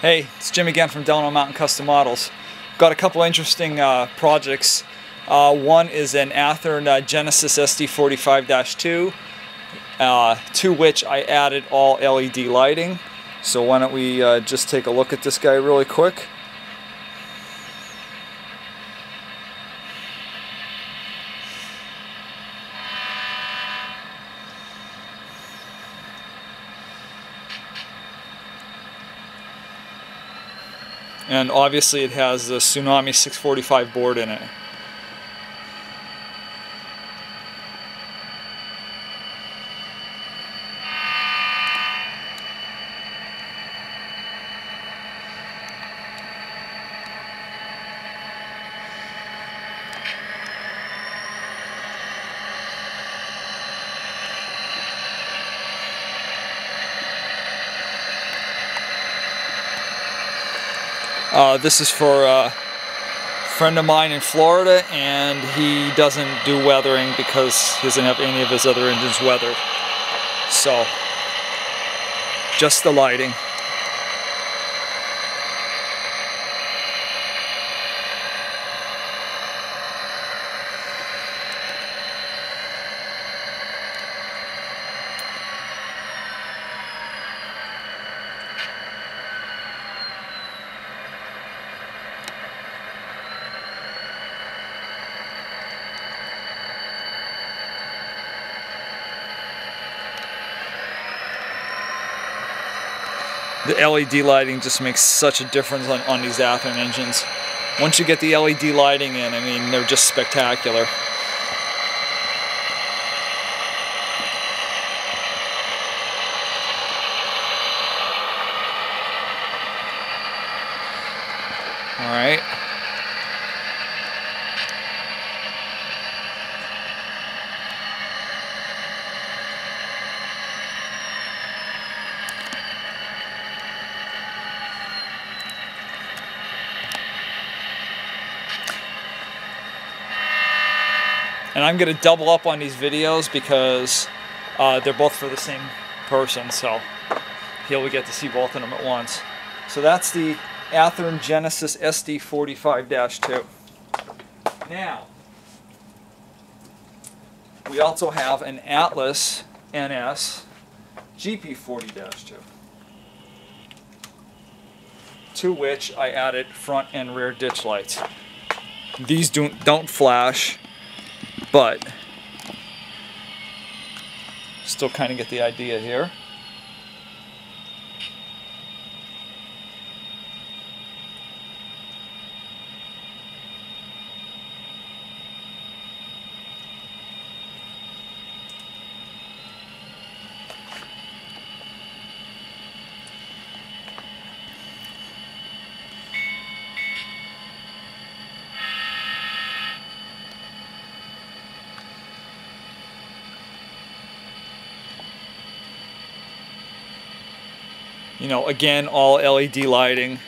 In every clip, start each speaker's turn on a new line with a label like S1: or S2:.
S1: Hey, it's Jim again from Delano Mountain Custom Models. Got a couple interesting projects. One is an Athearn Genesis SD45-2, to which I added all LED lighting. So why don't we just take a look at this guy really quick. And obviously it has the Tsunami 645 board in it. This is for a friend of mine in Florida, and he doesn't do weathering because he doesn't have any of his other engines weathered. So, just the lighting. The LED lighting just makes such a difference on these Athearn engines. Once you get the LED lighting in, I mean, they're just spectacular. All right. And I'm going to double up on these videos because they're both for the same person, so he'll get to see both of them at once. So that's the Athearn Genesis SD45-2. Now, we also have an Atlas NS GP40-2, to which I added front and rear ditch lights. These don't flash, but still kind of get the idea here. You know, again, all LED lighting.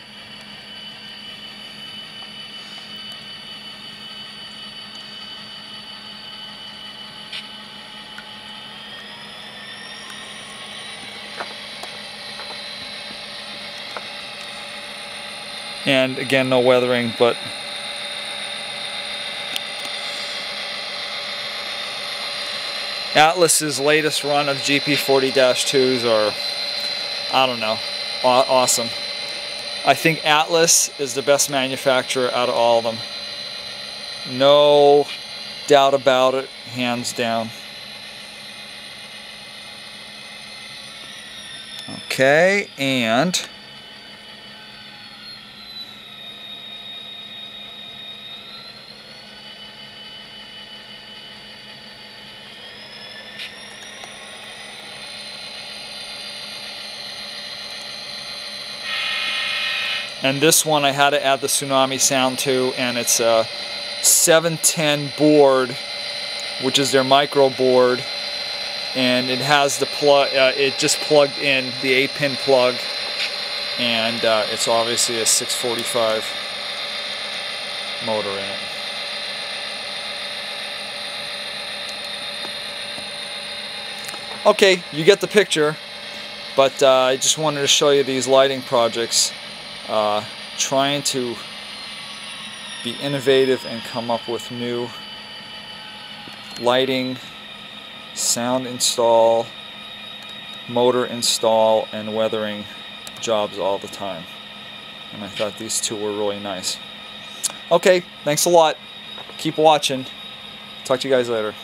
S1: And again, no weathering, but Atlas's latest run of GP40-2s are, I don't know, awesome. I think Atlas is the best manufacturer out of all of them. No doubt about it, hands down. Okay, and this one I had to add the Tsunami sound to, and it's a 710 board, which is their micro board, and it has the plug. It just plugged in the 8-pin plug, and it's obviously a 645 motor in it. Okay, you get the picture, but I just wanted to show you these lighting projects. trying to be innovative and come up with new lighting, sound install, motor install, and weathering jobs all the time. And I thought these two were really nice. Okay, thanks a lot. Keep watching. Talk to you guys later.